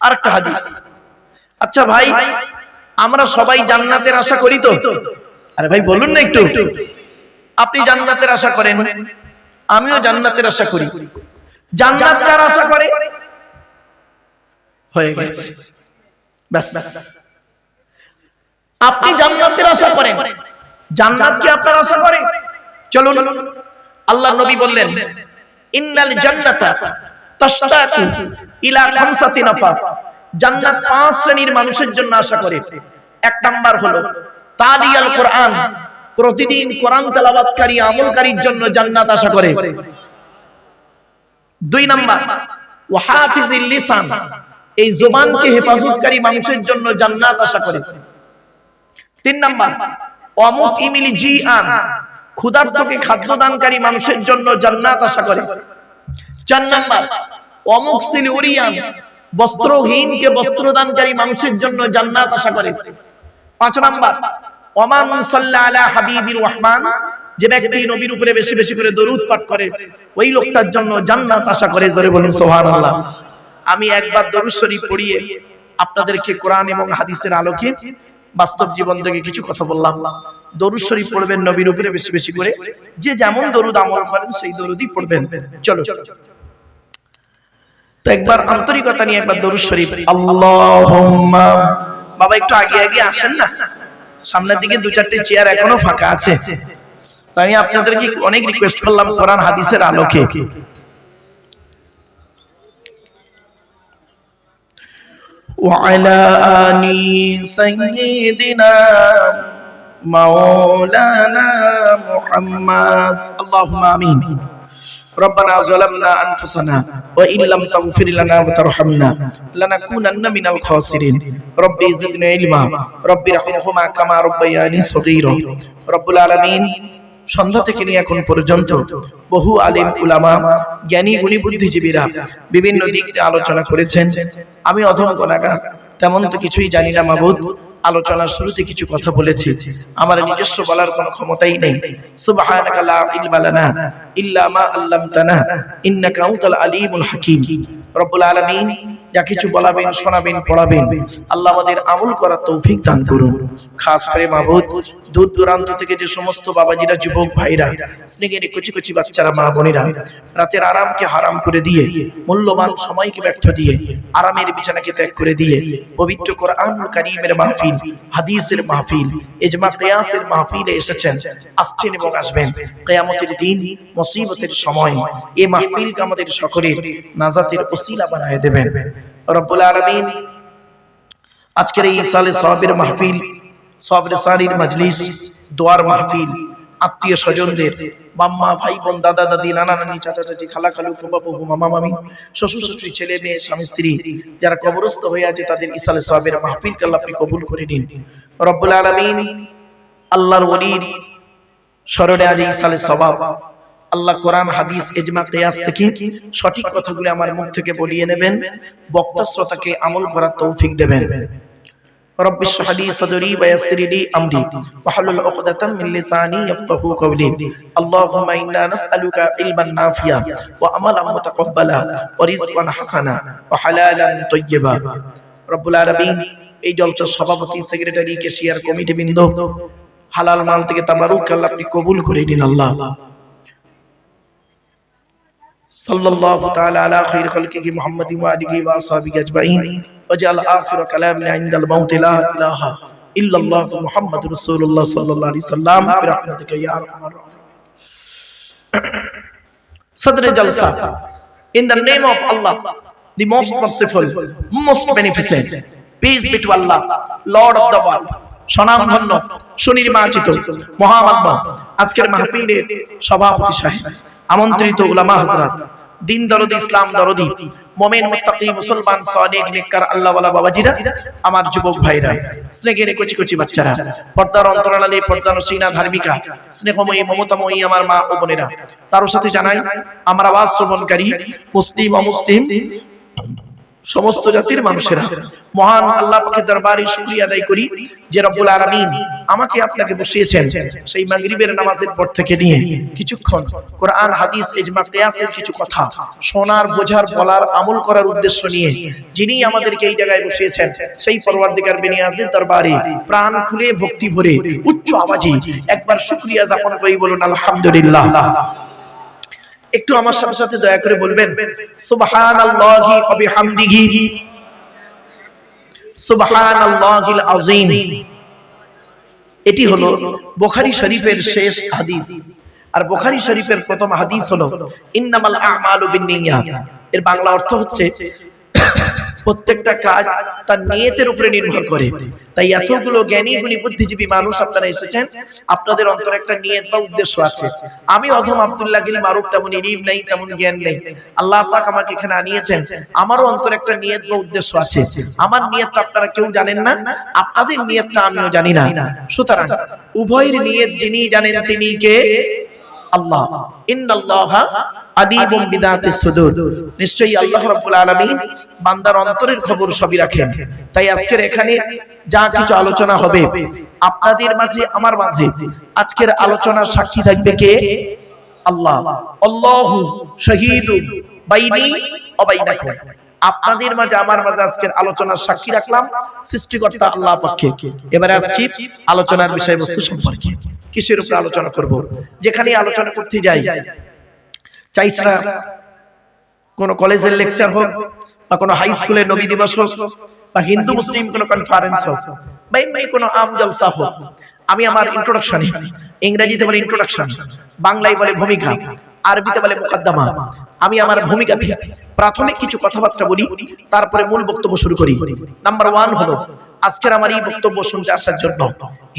আরেকটা হাদিস। আচ্ছা ভাই, আমরা সবাই জান্নাতের আশা করি তো? আরে ভাই বলুন না একটু। আপনি জান্নাতের আশা করেন, আমিও জান্নাতের আশা করি। জান্নাত কার আশা করে? হয়ে গেছে, ব্যাস। আপনি জান্নাতের আশা করেন, জান্নাত কি আপনার আশা করে? চলুন, আল্লাহর নবী বললেন, ইন্নাল জান্নাতা তাশতাকু ইলা খামসাতি নাফার। জান্নাত 5 শ্রেণীর মানুষের জন্য আশা করে। এক নাম্বার হলো তালিয়াল কোরআন, প্রতিদিন কোরআন তেলাওয়াতকারী আমলকারীর জন্য জান্নাত আশা করে। 2 নাম্বার ওয়াহাফিজিল লিসান, এই জবানকে হেফাজতকারী মানুষের জন্য জান্নাত আশা করে। 3 নাম্বার ওয়ামুতিমিল জিআন, ক্ষুধার্তকে খাদ্য দানকারী মানুষের জন্য জান্নাত আশা করে। 4 নাম্বার ওয়ামুকসিল উরিয়ান, বস্ত্রহীনকে বস্ত্র দানকারী মানুষের জন্য জান্নাত আশা করে। 5 নাম্বার ওমান সাল্লা আলা হাবিবির রহমান, যে ব্যক্তি নবীর উপরে বেশি বেশি করে দরুদ পাঠ করে, ওই লোকটার জন্য জান্নাত আশা করে। জোরে বলুন সুবহানাল্লাহ। আমি একবার দরুদ শরীফ পড়িয়ে আপনাদেরকে কোরআন এবং হাদিসের আলোকে বাস্তব জীবন থেকে কিছু কথা বললাম। দরুদ শরীফ পড়বেন নবীর উপরে বেশি বেশি করে, যে যেমন দরুদ আমল করেন সেই দরুদই পড়বেন। চলো তো একবার আন্তরিকতা নিয়ে একবার দরুদ শরীফ। আল্লাহুম্মা, বাবা একটু আগে আগে আসেন না, সামনের দিকে 2-4টে চেয়ার এখনো ফাঁকা আছে। তো আমি আপনাদেরকে অনেক রিকোয়েস্ট করলাম কোরআন হাদিসের আলোকে। وعلى آل سيدنا مولانا محمد اللهم آمين ربنا ظلمنا أنفسنا وإن لم تغفر لنا وترحمنا لنكونن من الخاسرين ربي زدنا علما ربي ارحمهما كما ربياني صغيرا رب العالمين। সন্ধ্যা থেকে নিয়ে এখন পর্যন্ত বহু আলেম উলামা, জ্ঞানী গুণী বুদ্ধিজীবীরা বিভিন্ন দিক দিয়ে আলোচনা করেছেন। আমি অধম গুনাহগার, তেমন তো কিছুই জানি না মাবুদ। আলোচনার শুরুতে কিছু কথা বলেছি, আমার নিজস্ব বলার কোনো ক্ষমতাই নেই। সুবহানাকা লা ইলমা লানা ইল্লা মা আল্লামতানা ইন্নাকা আনতাল আলিমুল হাকীম। রব্বুল আলামিন যা কিছু বলাবেন, শোনাবেন, পড়াবেন, আল্লাহ আমাদের আমল করার তৌফিক দান করুন। খাস করে মাবুদ, দূর দূরান্ত থেকে যে সমস্ত বাবাজিরা, যুবক ভাইরা, স্নেহের কচি কচি বাচ্চারা, মা বোনেরা রাতের আরামকে হারাম করে দিয়ে, মূল্যবান সময়কে ব্যর্থ দিয়ে, আরামের বিছানাকে ত্যাগ করে দিয়ে পবিত্র কোরআনুল কারীমের মাহফিল, হাদিসের মাহফিল, ইজমা কিয়াসের মাহফিলে এসেছেন, আসছেন এবং আসবেন। কিয়ামতের দিন, মুসিবতের সময় এই মাহফিলকে আমাদের সকলের নাজাতের ওসিলা বানায় দেবেন রব্বুল আলামিন। আজকের এই সালে সওয়াবের মাহফিল, সওয়াবের সারির মজলিস, দোয়ার মাহফিল, আত্মীয় স্বজনদের, বাম্মা, ভাই বোন, দাদা দাদি, নানা নানি, চাচা চাচি, খালা খালু, ফুফা ফুফু, মামা মামি, শ্বশুর শাশুড়ি, ছেলে মেয়ে, স্বামী স্ত্রী যারা কবরস্থ হয়ে আছে, তাদের ইসালে সওয়াবের মাহফিলকে আল্লাহ আপনি কবুল করে নিন রব্বুল আলামিন। আল্লাহর ওলির স্মরণে আজ ইসালে সওয়াব, আল্লাহ কোরআন হাদিস ইজমা কিয়াস থেকে সঠিক কথাগুলো আমার মুখ থেকে বলিয়ে নেবেন, বক্তা শ্রোতাকে আমল করার তৌফিক দেবেন। رب اشرح لي صدري ويسر لي امري واحلل عقدة من لساني يفقهوا قولي اللهم انا نسالك علما نافعا وعملا متقبلا ورزقا حسنا وحلالا طيبا رب العالمين। এই জলসার সভাপতি, সেক্রেটারি, ক্যাশিয়ার, কমিটি বৃন্দ, হালাল মাল থেকে তাবারুক আল্লাহ আপনি কবুল করে নিন আল্লাহ। সাল্লাল্লাহু তাআলা আলা খায়রি খালকিহি মুহাম্মাদিন ওয়া আলিহি ওয়া আসহাবিহি আজমাইন ওয়াজআল আখির কালামিনা ইনদাল মাউত লা ইলাহা ইল্লাল্লাহ মুহাম্মাদুর রাসূলুল্লাহ সাল্লাল্লাহু আলাইহি সাল্লাম বিরহমাতিকা ইয়া আরহামার রাহিমিন। Sadr Jalsa, in the name of Allah, the most merciful, most beneficent, peace be to Allah, Lord of the world, স্বনামধন্য, সুনির্বাচিত, মহামান্য আজকের মাহফিলের সভাপতি সাহেব, আমন্ত্রিত উলামা হযরত, দিন দরদি, ইসলাম দরদি, মুমিন, মুত্তাকি, মুসলমান, সাদিক, নেককার আল্লাহওয়ালা বাবাজিরা, আমার যুবক ভাইরা, স্নেহের কচি কচি বাচ্চারা, পর্দার অন্তরালে পর্দানসীনা ধার্মিকা, স্নেহময়ী, মমতাময়ী আমার মা ও বোনেরা, তার সাথে জানাই আমার আওয়াজ শ্রবণকারী মুসলিম অমুসলিম সমস্ত জাতির মানুষেরা মহান আল্লাহ পাকের দরবারে শুকরিয়া আদায় করি যে রব্বুল আলামিন আমাকে আপনাকে বসিয়েছেন সেই মাগরিবের নামাজের পর থেকে নিয়ে কিছুক্ষণ কোরআন হাদিস ইজমা কিয়াসের কিছু কথা শোনার বোঝার বলার আমল করার উদ্দেশ্য নিয়ে যিনি আমাদেরকে এই জায়গায় বসিয়েছেন সেই পরওয়ারদিগার বিনিয়াজের দরবারে প্রাণ খুলে ভক্তি ভরে উচ্চ আওয়াজে একবার শুকরিয়া জ্ঞাপন করি, বলুন আলহামদুলিল্লাহ। একটু আমার সাথে সাথে দয়া করে বলবেন সুবহানাল্লাহি ওয়া বিহামদিহি সুবহানাল্লাহিল আযীম। এটি হলো বুখারী শরীফের শেষ হাদিস। আর বুখারী শরীফের প্রথম হাদিস হলো ইন্নামাল আ'মালু বিন্নিয়াত। এর বাংলা অর্থ হচ্ছে প্রত্যেকটা কাজ তার নিয়তের উপরে নির্ভর করে। তাই এতগুলো জ্ঞানী গুণী বুদ্ধিজীবী মানুষ আপনারা এসেছেন, আপনাদের অন্তরে একটা নিয়ত বা উদ্দেশ্য আছে। আমি অধম আব্দুল্লাহ গিল মারুফ তেমন ইলম নেই, তেমন জ্ঞান নেই, আল্লাহ পাক আমাকে এখানে আনিয়েছেন, আমারও অন্তরে একটা নিয়ত বা উদ্দেশ্য আছে। আমার নিয়তটা আপনারা কেউ জানেন না, আপনাদের নিয়তটা আমিও জানি না। সুতরাং উভয়ের নিয়ত যিনি জানেন তিনি কে? আল্লাহ। ইন্নাল্লাহা আলিমুম বিদাতিস সুদূর। নিশ্চয়ই আল্লাহ রাব্বুল আলামিন বান্দার অন্তরের খবর সবই রাখেন। তাই আজকের এখানে যা কিছু আলোচনা হবে আপনাদের মাঝে আমার মাঝে, আজকের আলোচনার সাক্ষী থাকবে কে? আল্লাহ। আল্লাহু শাহীদুন বাইনি ওয়া বাইনাকুম। আপনাদের মাঝে আমার মাঝে আজকের আলোচনার সাক্ষী রাখলাম সৃষ্টিকর্তা আল্লাহ পাককে। এবারে আসছি আলোচনার বিষয়বস্তু সম্পর্কে। কিসের উপর আলোচনা করব? যেখানে আলোচনা করতে যাই, চাইছরা কোন কলেজের লেকচার হোক বা কোন হাই স্কুলের নবী দিবস হোক বা হিন্দু মুসলিম কোন কনফারেন্স হোক বা এমনি কোন আম জলসা হোক, আমি আমার ইন্ট্রোডাকশনে, ইংরেজিতে বলে ইন্ট্রোডাকশন, বাংলায় বলে ভূমিকা, আরবিতে বলে মুকদ্দমা, আমি আমার ভূমিকাতে প্রাথমিক কিছু কথাবার্তা বলি, তারপরে মূল বক্তব্য শুরু করি। নাম্বার 1 হলো আজকের আমার এই বক্তব্য শুনতে আসার জন্য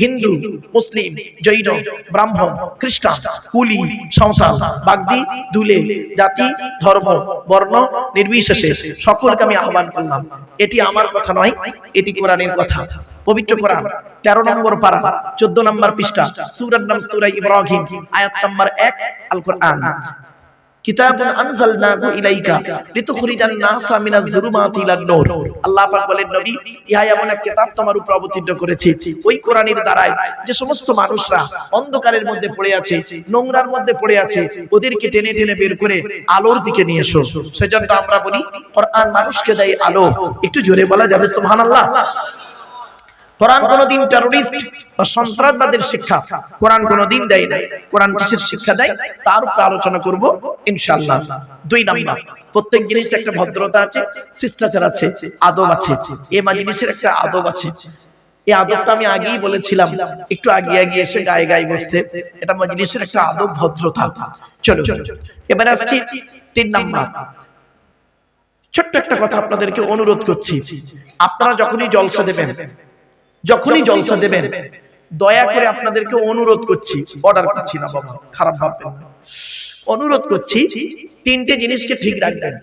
হিন্দু, মুসলিম, জৈন, ব্রাহ্মণ, খ্রিস্টান, কুলি, সাঁওতাল, বাগদি, দুলে, জাতি, ধর্ম, বর্ণ নির্বিশেষে সকলকে আমি আহ্বান করলাম। এটি আমার কথা নয়, এটি কোরআনের কথা। পবিত্র কোরআন 13 নম্বর পারা 14 নম্বর পৃষ্ঠা, সূরার নাম সূরা ইব্রাহিম, আয়াত নম্বর 1, আল কোরআন। কিতাবুন আনজালনাহু ইলাইকা লিতুখরিজান নাসা মিনাজ যুলুমাতি ইলান নূর। আল্লাহ পাক বলেন, নবী, ইহা এমন এক কিতাব তোমার উপর অবতীর্ণ করেছি, ওই কোরআনের দ্বারাই যে সমস্ত মানুষরা অন্ধকারের মধ্যে পড়ে আছে, নোংরার মধ্যে পড়ে আছে, ওদেরকে টেনে টেনে বের করে আলোর দিকে নিয়ে এসো। সেজন্য আমরা বলি কোরআন মানুষকে দেয় আলো। একটু জোরে বলা যাবে সুবহানাল্লাহ? কোরআন কোনদিন টেররিস্ট বা সন্ত্রাসবাদের শিক্ষা কোরআন কোনদিন দেয় না। কোরআন কিসের শিক্ষা দেয় তার উপর আলোচনা করব ইনশাআল্লাহ। 2 নাম্বার, প্রত্যেক জিনিসের একটা ভদ্রতা আছে, শিষ্টাচার আছে, আদব আছে। এই মাজলিসের একটা আদব আছে। এই আদবটা আমি আগেই বলেছিলাম, একটু আগে এসে গায়ে গায়ে বসতে, এটা মাজলিসের একটা আদব, ভদ্রতা। চলো এবারে আসছি 3 নাম্বার। ছোট্ট একটা কথা আপনাদেরকে অনুরোধ করছি, আপনারা যখনই জলসা দেবেন দয়া করে আপনাদেরকে অনুরোধ করছি, অর্ডার করছি না বাবা, খারাপ ভাববেন না, অনুরোধ করছি 3টে জিনিসকে ঠিক রাখবেন।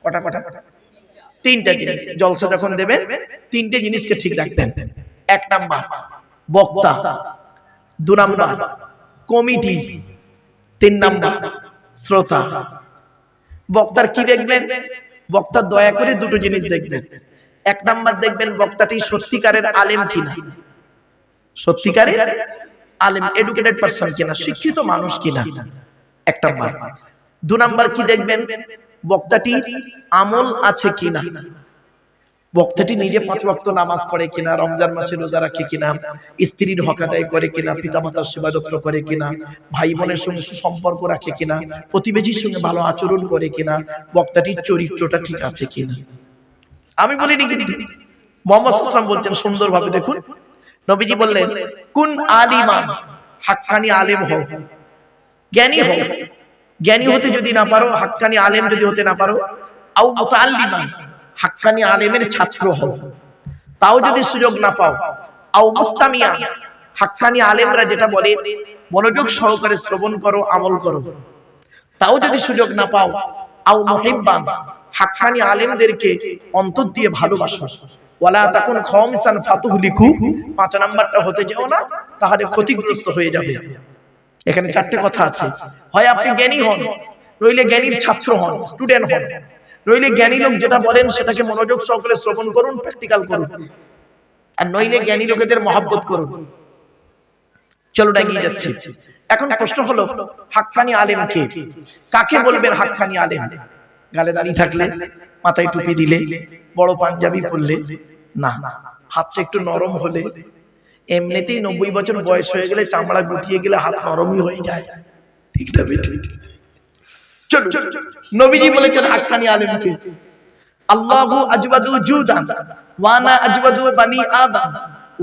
কটা? 3টা জিনিস জলসা যখন দেবেন 3টে জিনিসকে ঠিক রাখবেন। 1 নাম্বার বক্তা, 2 নাম্বার কমিটি, 3 নাম্বার শ্রোতা। বক্তার কি দেখবেন? বক্তা দয়া করে 2টো জিনিস দেখবেন। 1 নাম্বার দেখবেন বক্তাটি সত্যিকারের আলেম কিনা, সত্যিকারের আলেম, এডুকেটেড পারসন কিনা, শিক্ষিত মানুষ কিনা, 1 নাম্বার। 2 নাম্বার কি দেখবেন? বক্তাটি আমল আছে কিনা, বক্তাটি নিজে 5 ওয়াক্ত নামাজ পড়ে কিনা, রমজান মাসে রোজা রাখে কিনা, স্ত্রীর হক আদায় করে কিনা, পিতামাতার সেবা যত্ন করে কিনা, ভাই বোনের সঙ্গে সুসম্পর্ক রাখে কিনা, প্রতিবেশীর সঙ্গে ভালো আচরণ করে কিনা, বক্তাটির চরিত্রটা ঠিক আছে কিনা। আমি বলিনি কিন্তু, মুহাম্মদ সাল্লাল্লাহু আলাইহি ওয়াসাল্লাম বলছেন সুন্দরভাবে, দেখুন নবীজি বললেন, কুন আলিমান, হাক্কানি আলেম হও, জ্ঞানী হও। জ্ঞানী হতে যদি না পারো, হাক্কানি আলেম যদি হতে না পারো, আও মুতাআল্লিমান, হাক্কানি আলেমের ছাত্র হও, তাও যদি সুযোগ না পাও, আও মুস্তামিয়া, হাক্কানি আলেমরা যেটা বলে মনোযোগ সহকারে শ্রবণ করো, আমল করো, তাও যদি সুযোগ না পাও, আও মুহিব্বান, হাক্কানি আলেমদেরকে অন্তর দিয়ে ভালোবাসো, ওয়ালা তাকুন খামিসান ফাতুহলিকু, 5 নাম্বারটা হতে যেও না, তাহলে ক্ষতিগ্রস্ত হয়ে যাবে। এখানে 4টে কথা আছে, হয় আপনি জ্ঞানী হন, নইলে জ্ঞানীর ছাত্র হন, স্টুডেন্ট হন, নইলে জ্ঞানী লোক যেটা বলেন সেটাকে মনোযোগ সহকারে শ্রবণ করুন, প্র্যাকটিক্যাল করুন, আর নইলে জ্ঞানী লোকেদের মহব্বত করুন। চলো এগিয়ে যাচ্ছি। এখন প্রশ্ন হলো, হাক্কানি আলেম কে? কাকে বলবেন হাক্কানি আলেম? গালে দাড়ি থাকলে, মাথায় টুপি দিলে, বড় পাঞ্জাবি পরলে না, হাতটা একটু নরম হলে, এমনিতেই 90 বছর বয়স হয়ে গেলে চামড়া গুটিয়ে গেলে হাত নরমই হয়ে যায়, ঠিক না বেঠিক? চলো, নবীজি বলেছেন হাক্কানি আলেম কে? আল্লাহু আজওয়াদু জুদান ওয়া আনা আজওয়াদু বানি আদম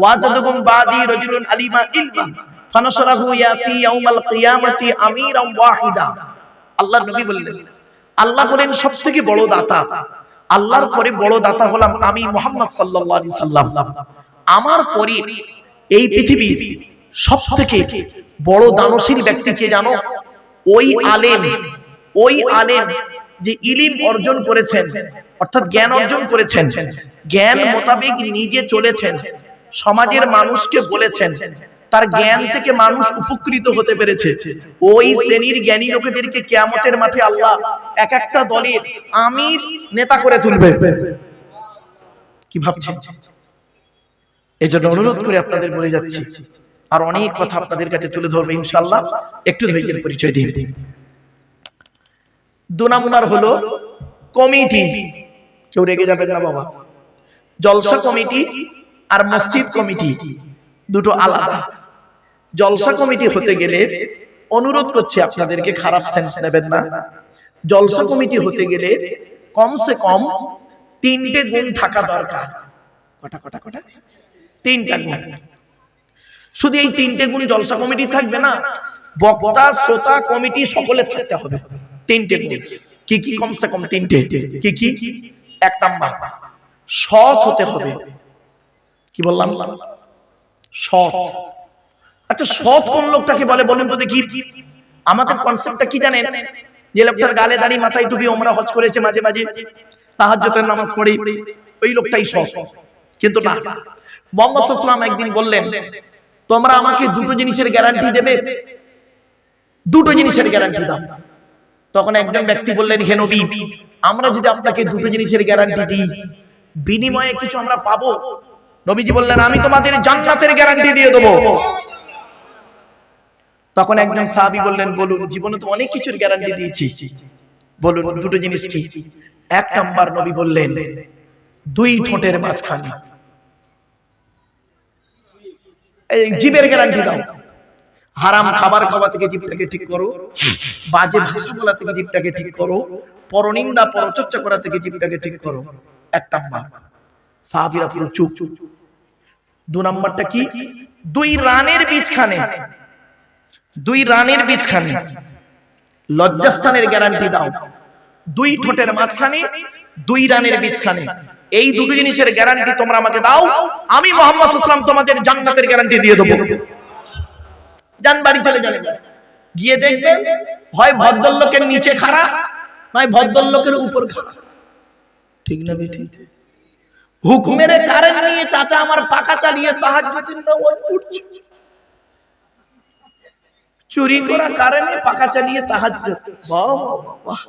ওয়াজাদুকুম বাদি রাজুলুন আলিমা ইলমা ফানাশরাহু ইয়াতি ইয়াউমাল কিয়ামাতি আমিরান ওয়াহিদা। আল্লাহর নবী বললেন, আল্লাহ বলেন সবথেকে বড় দাতা, আল্লাহর পরে বড় দাতা হলাম আমি মুহাম্মদ সাল্লাল্লাহু আলাইহি সাল্লাম। আমার পরে এই পৃথিবীর সবথেকে বড় দানশীল ব্যক্তি কে জানো? ওই আলেম যে ইলম অর্জন করেছেন, অর্থাৎ জ্ঞান অর্জন করেছেন, জ্ঞান মোতাবেক নিজে চলেছেন, সমাজের মানুষকে বলেছেন, তার জ্ঞান থেকে মানুষ উপকৃত হতে পেরেছে। ওই শ্রেণীর জ্ঞানী লোকেদেরকে কিয়ামতের মাঠে আল্লাহ এক একটা দলের আমির নেতা করে তুলবে। কি ভাবছেন? এজন্য অনুরোধ করে আপনাদের বলে যাচ্ছি, আর অনেক কথা আপনাদের কাছে তুলে ধরবে ইনশাআল্লাহ, একটু ধৈর্যের পরিচয় দিন। 2 নাম্বার হলো কমিটি। কেউ রেগে যাবেন না বাবা, জলসা কমিটি আর মসজিদ কমিটি দুটো আলাদা। জলসা কমিটি হতে গেলে, অনুরোধ করছি আপনাদেরকে, খারাপ সেন্স নেবেন না, জলসা কমিটি হতে গেলে কমসে কম 3টে গুণ থাকা দরকার। কটা? 3টা গুণ। শুধু এই 3টে গুণ জলসা কমিটি থাকবে না, বক্তা, শ্রোতা, কমিটি সকলে থাকতে হবে। 3টে গুণ। কি কি? কমসে কম 3টে। কি কি? 1 নাম্বার, সৎ হতে হবে। কি বললাম? সৎ। আচ্ছা, সৎ কোন লোকটাকে বলে বলুন তো দেখি? আমাদের কনসেপ্টটা কি জানেন? যে লোকটার গালে দাড়ি, মাথায় টুপি, ওমরা হজ করেছে, মাঝে মাঝে তাহাজ্জুদের নামাজ পড়ে, ওই লোকটাই সৎ। কিন্তু না, মুহাম্মদ সাল্লাল্লাহু আলাইহি ওয়াসাল্লাম একদিন বললেন, তোমরা আমাকে দুটো জিনিসের গ্যারান্টি দেবে, দুটো জিনিসের গ্যারান্টি দাও। তখন একজন ব্যক্তি বললেন, হে নবী, আমরা যদি আপনাকে দুটো জিনিসের গ্যারান্টি দিই, বিনিময়ে কিছু আমরা পাবো? নবীজি বললেন, আমি তোমাদের জান্নাতের গ্যারান্টি দিয়ে দেবো। তখন একজন সাহাবী বললেন, বলুন, জীবনে তো অনেক কিছুর গ্যারান্টি দিয়েছি, বলুন দুটো জিনিস কি? 1 নাম্বার, নবী বললেন, 2 ঠোঁটের মাঝখানে। এই জিভের গ্যারান্টি দাও। হারাম খাবার খাওয়া থেকে জিভটাকে ঠিক করো, বাজে ভাষা বলা থেকে জিভটাকে ঠিক করো, পরনিন্দা পরচর্চা করা থেকে জিভটাকে ঠিক করো। 1 নাম্বার। সাহাবীরা পুরো চুপ। 2 নাম্বারটা কি? 2 রানের বীজখানে, 2 রানের বীজখানে লজ্জাস্থানের গ্যারান্টি দাও। 2 ঠোঁটের মাঝখানে, 2 রানের বীজখানে, এই দুটো জিনিসের গ্যারান্টি তোমরা আমাকে দাও, আমি মুহাম্মদ সাল্লাল্লাহু আলাইহি ওয়াসাল্লাম তোমাদের জান্নাতের গ্যারান্টি দিয়ে দেবো। যান বাড়ি চলে যান, গিয়ে দেখবেন হয় ভদ্রলোকের নিচে খাড়া, নয় ভদ্রলোকের উপর খাড়া। ঠিক না বেঠিক? হুকুমের কারেন্ট নিয়ে চাচা আমার পাখা চালিয়ে তাহাজ্জুদের নামাজ পড়ছে, চুরি করা কারেন্টে পাখা চালিয়ে তাহাজ্জুদ। বাহ বাহ!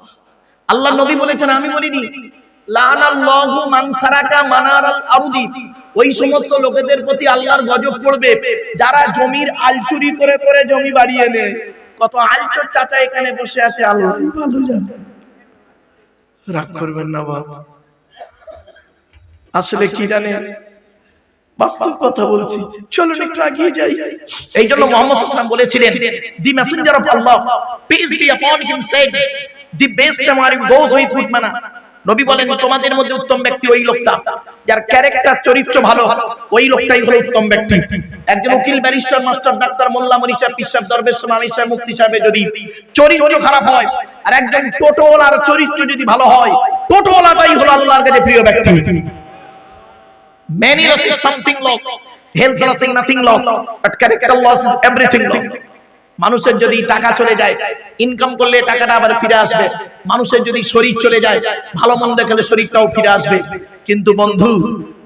আল্লাহ নবী বলেছেন, আমি বলিনি, লানাল্লাহু মান সারাকা মানারাল আরদি, ওই সমস্ত লোকেদের প্রতি আল্লাহর গজব পড়বে যারা জমির আল চুরি করে করে জমি বাড়িয়ে নেয়। কত আলচোর চাচা এখানে বসে আছে, আল্লাহ ভালো জানে। রাগ করবেন না বাবা, আসলে কি জানেন, বাস্তব কথা বলছি। চলুন একটু এগিয়ে যাই। এই জন্য মুহাম্মদ সাল্লাল্লাহু আলাইহি ওয়াসাল্লাম বলেছিলেন, the messenger of Allah, peace be upon him, said, the best among those with good manner. নবী বলেন, তোমাদের মধ্যে উত্তম ব্যক্তি ওই লোকটা যার ক্যারেক্টার, চরিত্র ভালো, ওই লোকটাই হলো উত্তম ব্যক্তি। একজন উকিল, ব্যারিস্টার, মাস্টার, ডাক্তার, মোল্লা, মনি সাহেব, পীর সাহেব, দরবেশ, মামি সাহেব, মুফতি সাহেবের যদি চরিত্র খারাপ হয়, আর একজন টোটোওয়ালার চরিত্র যদি ভালো হয়, টোটোওয়ালাটাই হলো আল্লাহর কাছে প্রিয় ব্যক্তি। Many losses, something lost. Health losing, nothing lost. But character loss, everything lost. মানুষের যদি টাকা চলে যায়, ইনকাম করলে টাকাটা আবার ফিরে আসবে। মানুষের যদি শরীর চলে যায়, ভালো মন্দ খেলে শরীরটাও ফিরে আসবে। কিন্তু বন্ধু,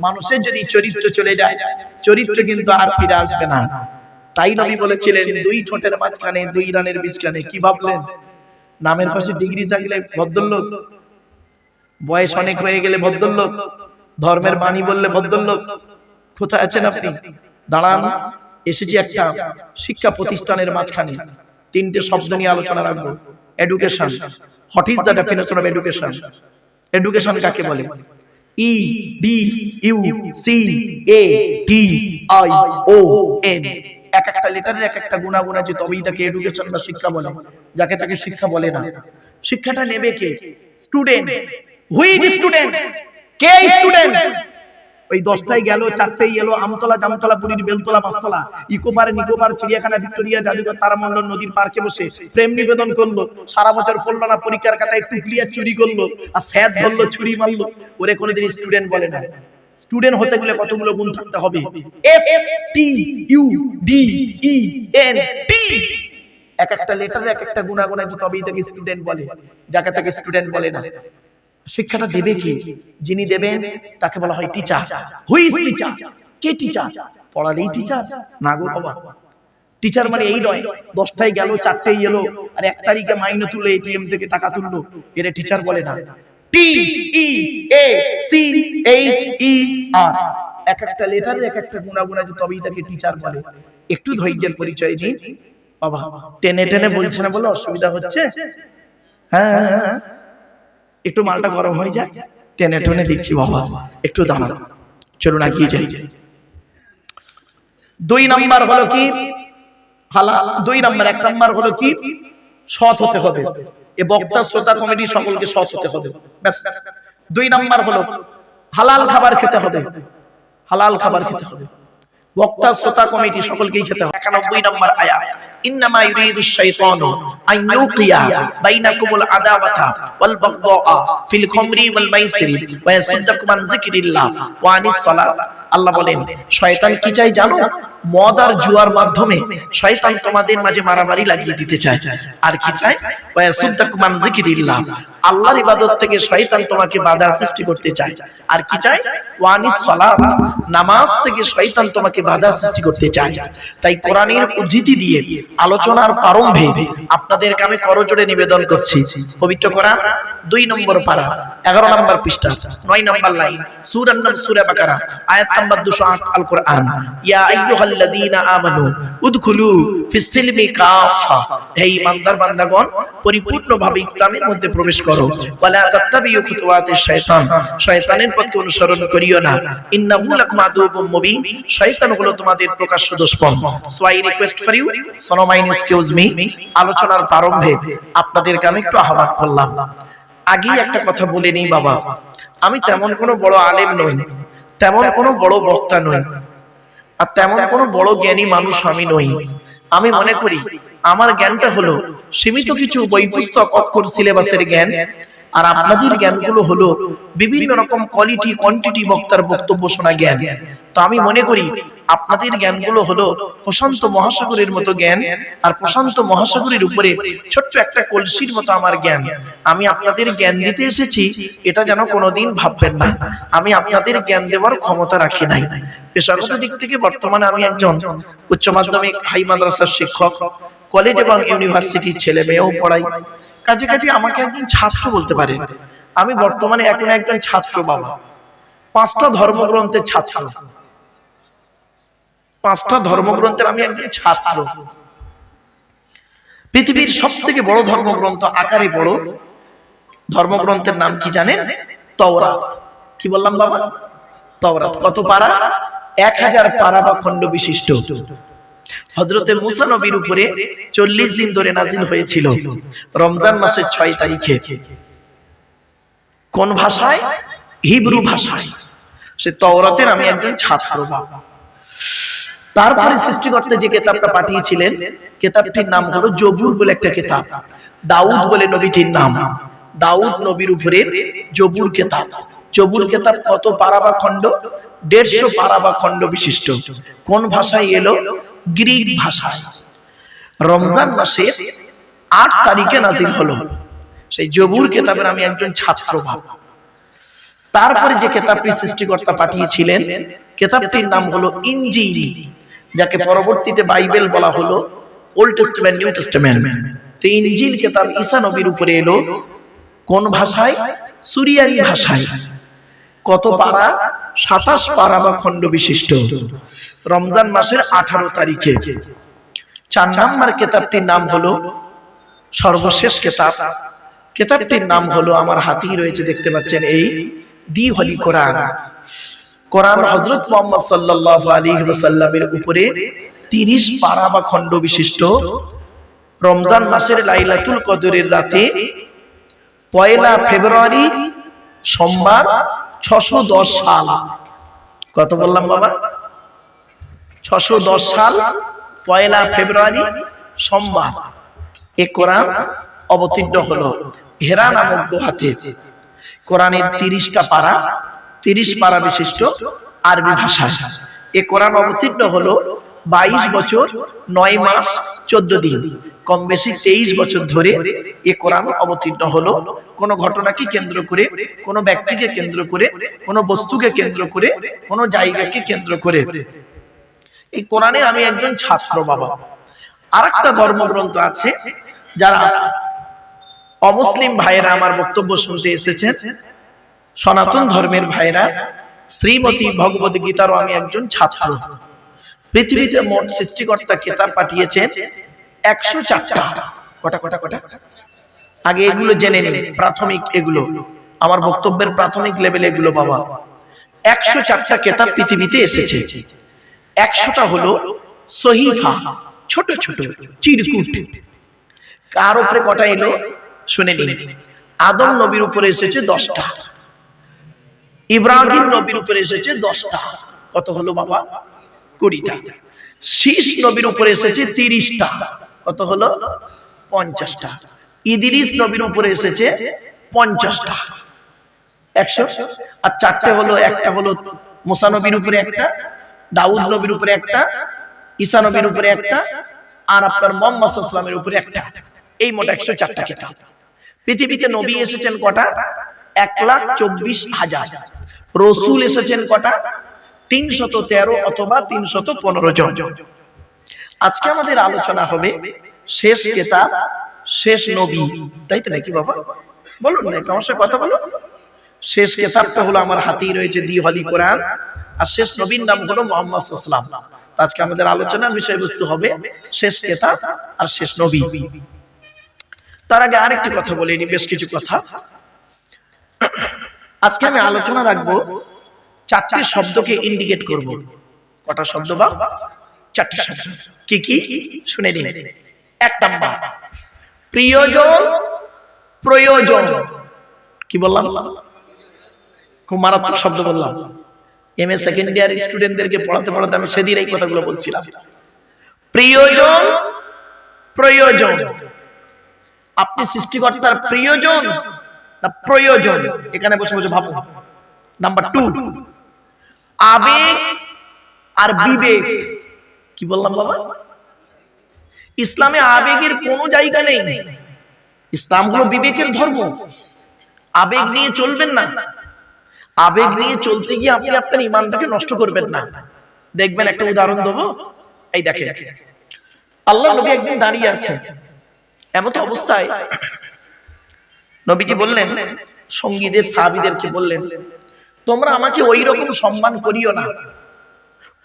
মানুষের যদি চরিত্র চলে যায়, চরিত্র কিন্তু আর ফিরে আসবে না। তাই নবী বলেছিলেন, 2 ঠোঁটের মাঝখানে, 2 রানের বীজখানে। কি ভাবলেন? নামের পাশে ডিগ্রি থাকলে ভদ্রলোক, বয়স অনেক হয়ে গেলে ভদ্রলোক, ধর্মের বাণী বললে ভদ্রলোক। কোথায় আছেন আপনি? দাঁড়ান, এসেছি একটা শিক্ষা প্রতিষ্ঠানের মাঝখানে। তিনটে শব্দ নিয়ে আলোচনা রাখবো। Education. What is the definition of education? Education কাকে বলে? E D U C A T I O N. এক একটা লেটারের এক একটা গুণাগুণ আছে, তবেই তাকে এডুকেশন বা শিক্ষা বলে। যাকে তাকে শিক্ষা বলে না। শিক্ষাটা নেবে কে? স্টুডেন্ট। Who is student? কে স্টুডেন্ট? ওই 10টায় গেল, 4টায় এলো, আমতলা, জামতলা, পুরীর বেলতলা, পাঁচতলা, ইকোপার, নিকোপার, চিড়িয়াখানা, ভিক্টোরিয়া, জাদুঘর, তারামণ্ডল, নদীর পার্কে বসে প্রেম নিবেদন করলো। সারা বছর পড়লো না, পরীক্ষার খাতায় টুকলি আর চুরি করলো, আর স্যাদ ধরলো, ছুরি মারলো। ওরে কোনোদিন স্টুডেন্ট বলে না। স্টুডেন্ট হতে গেলে কতগুলো গুণ থাকতে হবে? S T U D E N T. এক একটা লেটারে এক একটা গুণাগুণ আছে, তবেই তাকে স্টুডেন্ট বলে। যাকে তাকে স্টুডেন্ট বলে না। শিক্ষাটা দেবে কি? যিনি দেবেন তাকে বলা হয় টিচার। Who is teacher? কে টিচার? পড়ালেই টিচার না গো বাবা। টিচার মানে এই নয় 10টায় গেল, 4টায় এলো, আর 1 তারিখে মাইনে তুলে এটিএম থেকে টাকা তুললো, এর টিচার বলে না। টি ই এ সি এইচ ই আর। এক একটা লেটারে এক একটা গুণাগুণ আছে, তবেই তাকে টিচার বলে। একটু ধৈর্যের পরিচয় দিন বাবা। টেনে টেনে বলছে না বলে অসুবিধা হচ্ছে? হ্যাঁ, একটু মালটা গরম হয়ে যায়, টেনে টেনে দিচ্ছি বাবা, একটু দাঁড়ান। চলুন এগিয়ে যাই। 2 নাম্বার হলো কি? হালাল। 2 নাম্বার। 1 নাম্বার হলো কি? সৎ হতে হবে। এ বক্তা, শ্রোতা, কমিটি সকলকে সৎ হতে হবে, ব্যাস। 2 নাম্বার হলো হালাল খাবার খেতে হবে। হালাল খাবার খেতে হবে। বক্তা, শ্রোতা, কমিটি সকলকেই খেতে হবে। 91 নাম্বার আয়াত, ইন্নামা ইউরিদুশ শাইতানু আন ইউকিয়া বাইনাকুমুল আদাওয়াতা ওয়াল বাগদাআ ফিল খামরি ওয়াল মাইসিরি ওয়া ইয়াসুদ্দাকুম আন যিকরিল্লাহ ওয়া আনিস সালাত। আল্লাহ বলেন, শয়তান কি চায় জানো? মদ আর জুয়ার মাধ্যমে শয়তান তোমাদের মাঝে মারামারি লাগিয়ে দিতে চায়। আর কি চায়? ওয়া ইয়াসুদ্দাকুম আন যিকরিল্লাহ, আল্লাহর ইবাদত থেকে শয়তান তোমাকে বাধা সৃষ্টি করতে চায়। আর কি চায়? ওয়া আনিস সালাত, নামাজ থেকে শয়তান তোমাকে বাধা সৃষ্টি করতে চায়। তাই কোরআনের উদ্ধৃতি দিয়ে আলোচনার প্রারম্ভে আপনাদেরকে আমি করজোড়ে নিবেদন করছি, পবিত্র কোরআন 2 নম্বর পারা 11 নম্বর পৃষ্ঠা 9 নম্বর লাইন, সূরার নাম সূরা বাকারা, আয়াত নম্বর 208, আল কোরআন। ইয়া আইয়ুহাল্লাযীনা আমানু উদখুলু ফিস সিলমি কাফা, হে ঈমানদার বান্দাগণ পরিপূর্ণভাবে ইসলামের মধ্যে প্রবেশ করো। ওয়ালা তাত্তাবিউ খুতুওয়াতিশ শাইতান, শয়তানের পথকে অনুসরণ করিও না। ইন্নাহু লাকুম আদুউম মুবিন, শয়তান হলো তোমাদের প্রকাশ্য দুশমন। So I request for you, সোনো মাইন এক্সকিউজ মি, আলোচনার প্রারম্ভে আপনাদেরকে আমি একটু আহ্বান করলাম। আগেই একটা কথা বলে নেই বাবা, আমি তেমন কোনো বড় আলেম নই, তেমন কোনো বড় বক্তা নই, আর তেমন কোনো বড় জ্ঞানী মানুষ আমি নই। আমি মনে করি আমার জ্ঞানটা হলো সীমিত কিছু বই পুস্তক, অক্ষর, সিলেবাসের জ্ঞান। আর আপনাদের জ্ঞানগুলো হলো বিভিন্ন রকম কোয়ালিটি কোয়ান্টিটি বক্তার বক্তব্য শোনা জ্ঞান। তো আমি মনে করি আপনাদের জ্ঞানগুলো হলো প্রশান্ত মহাসাগরের মতো জ্ঞান, আর প্রশান্ত মহাসাগরের উপরে ছোট্ট একটা কলসির মতো আমার জ্ঞান। আমি আপনাদের জ্ঞান দিতে এসেছি, এটা যেন কোনোদিন ভাববেন না আমি আপনাদের জ্ঞান দেওয়ার ক্ষমতা রাখি নাই। পেশাগত দিক থেকে বর্তমানে আমি একজন উচ্চ মাধ্যমিক হাই মাদ্রাসার শিক্ষক, কলেজ এবং ইউনিভার্সিটির ছেলে মেয়েও পড়াই। কাজে কাজে আমাকে একজন ছাত্র বলতে পারেন। আমি বর্তমানে এখন একজন ছাত্র বাবা, 5টা ধর্মগ্রন্থের ছাত্র, 5টা ধর্মগ্রন্থের আমি একজন ছাত্র। পৃথিবীর সবথেকে বড় ধর্মগ্রন্থ, আকারে বড় ধর্মগ্রন্থের নাম কি জানেন? তাওরাত। কি বললাম বাবা? তাওরাত। কত পারা? 1000 পারা বা খণ্ড বিশিষ্ট। হযরতে মুসা নবীর উপরে 40 দিন ধরে নাজিল হয়েছিল, রমজান মাসের 6 তারিখে। কোন ভাষায়? হিব্রু ভাষায়। সে তাওরাতের আমি একজন ছাত্র বাবা। তারপরে সৃষ্টিকর্তা যে কিতাবটা পাঠিয়েছিলেন, কিতাবটির নাম হলো জবুর বলে একটা কিতাব। দাউদ বলে নবীটির নাম। দাউদ নবীর উপরে জবুর কিতাব। জবুর কিতাব কত পারা বা খণ্ড? 150 পারা বা খণ্ড বিশিষ্ট। কোন ভাষায় এলো? গ্রিক ভাষায়। রমজান মাসের 8 তারিখে নাজিল হলো। সেই জবুর কিতাবের আমি একজন ছাত্র বাবা। তারপরে যে কিতাবটি সৃষ্টিকর্তা পাঠিয়েছিলেন, কিতাবটির নাম হলো ইনজিল, যাকে পরবর্তীতে বাইবেল বলা হলো, ওল্ড টেস্টামেন্ট, নিউ টেস্টামেন্ট। তো ইনজিল কিতাব ঈসা নবীর উপরে এলো। কোন ভাষায়? সুরিয়ানি ভাষায়। কত পারা? 27 পারা বা খণ্ড বিশিষ্ট। রমজান মাসের 18 তারিখে। 4 নম্বর কিতাবটির নাম হলো সর্বশেষ কিতাব। কিতাবটির নাম হলো, আমার হাতেই রয়েছে দেখতে পাচ্ছেন, এই দি হলি কোরআন। কোরআন হযরত মুহাম্মদ সাল্লাল্লাহু আলাইহি ওয়াসাল্লামের উপরে 30 পারা বা খণ্ড বিশিষ্ট। রমজান মাসের লাইলাতুল কদরের রাতে 1 ফেব্রুয়ারি সোমবার 610 সাল। কত বললাম বাবা? 610 সাল 1 ফেব্রুয়ারি সোমবার এই কোরআন অবতীর্ণ হলো হেরা নামক গুহাতে। কোরআনের 30টা পারা, 30 পারা বিশিষ্ট আরবি ভাষায় এই কোরআন অবতীর্ণ হলো 22 বছর 9 মাস 14 দিন, কম বেশি 23 বছর ধরে এই কোরআন অবতীর্ণ হলো। কোন ঘটনাকে কেন্দ্র করে, কোন ব্যক্তিকে কেন্দ্র করে, কোন বস্তুকে কেন্দ্র করে, কোন জায়গাকে কেন্দ্র করে। এই কোরআনে আমি একজন ছাত্র বাবা। আরেকটা ধর্মগ্রন্থ আছে, যারা অমুসলিম ভাইয়েরা আমার বক্তব্য শুনতে এসেছেন, সনাতন ধর্মের ভাইয়েরা, শ্রীমতী ভগবত গীতারও আমি একজন ছাত্র। পৃথিবীতে মোট সৃষ্টিকর্তা কিতাব পাঠিয়েছেন 104টা। কটা কটা কটা? আগে এগুলো জেনে নিন, প্রাথমিক এগুলো, আমার বক্তব্যের প্রাথমিক লেভেল এগুলো বাবা। 104টা কিতাব পৃথিবীতে এসেছে। 100টা হলো সহিফা, ছোট ছোট চিরকুট। কার উপরে কটা এলো শুনে নিন। আদম নবীর উপরে এসেছে 10টা, ইব্রাহিম নবীর উপরে এসেছে 10টা। কত হলো বাবা? 20টা। শীষ নবীর উপরে এসেছে 30টা। কত হলো? 50টা। ইদ্রিস নবীর উপরে এসেছে 50টা। 100। আর 4টে হলো, একটা হলো মুসা নবীর উপরে একটা, দাউদ নবীর উপরে একটা, ঈসা নবীর উপরে একটা, আর আপনার মুহাম্মদ সাল্লাল্লাহু আলাইহি ওয়াসাল্লামের উপরে একটা। এই মোট 104টা কিতাব। পৃথিবীতে নবী এসেছেন কটা? 1,24,000। রাসূল এসেছেন কটা? 313 অথবা 315 জন। আজকে আমাদের আলোচনা হবে শেষ কিতাব, শেষ নবী, তাই তো নাকি বাবা? বলুন না, আমার সাথে কথা বলুন। শেষ কিতাবটা হলো আমার হাতেই রয়েছে, দি হলি কোরআন। আর শেষ নবীর নাম হলো মুহাম্মদ সাল্লাল্লাহু আলাইহি ওয়াসাল্লাম। আজকে আমাদের আলোচনার বিষয়বস্তু হবে শেষ কিতাব আর শেষ নবী। তার আগে আরেকটি কথা বলে নি, বেশ কিছু কথা। আজকে আমি আলোচনা রাখবো 4টে শব্দকে ইন্ডিকেট করব। কটা শব্দ বা? 4টে শব্দ। কি কি শুনে নিন। 1 নাম্বার প্রিয়জন, প্রয়োজন। কি বললাম? খুব মারাত্মক শব্দ বললাম। এমএ সেকেন্ড ইয়ার স্টুডেন্টদেরকে পড়াতে পড়াতে আমি সেদিন এই কথাগুলো বলছিলাম। প্রিয়জন, প্রয়োজন। আপনি সৃষ্টিকর্তার প্রিয়জন না প্রয়োজন? এখানে বসে বসে ভাবুন। নাম্বার 2 আবেগ আর বিবেক। কি বললাম বাবা? ইসলামে আবেগের কোনো জায়গা নেই। ইসলাম হলো বিবেকের ধর্ম। আবেগ নিয়ে চলবেন না। আবেগ নিয়ে চলতে গিয়ে আপনি আপনার ঈমানটাকে নষ্ট করবেন না। দেখবেন, একটা উদাহরণ দেব। এই দেখেন, আল্লাহর নবী একদিন দাঁড়িয়ে আছেন, এমত অবস্থায় নবীজি বললেন, সঙ্গীদের সাহাবীদেরকে বললেন, তোমরা আমাকে ওই রকম সম্মান করিও না।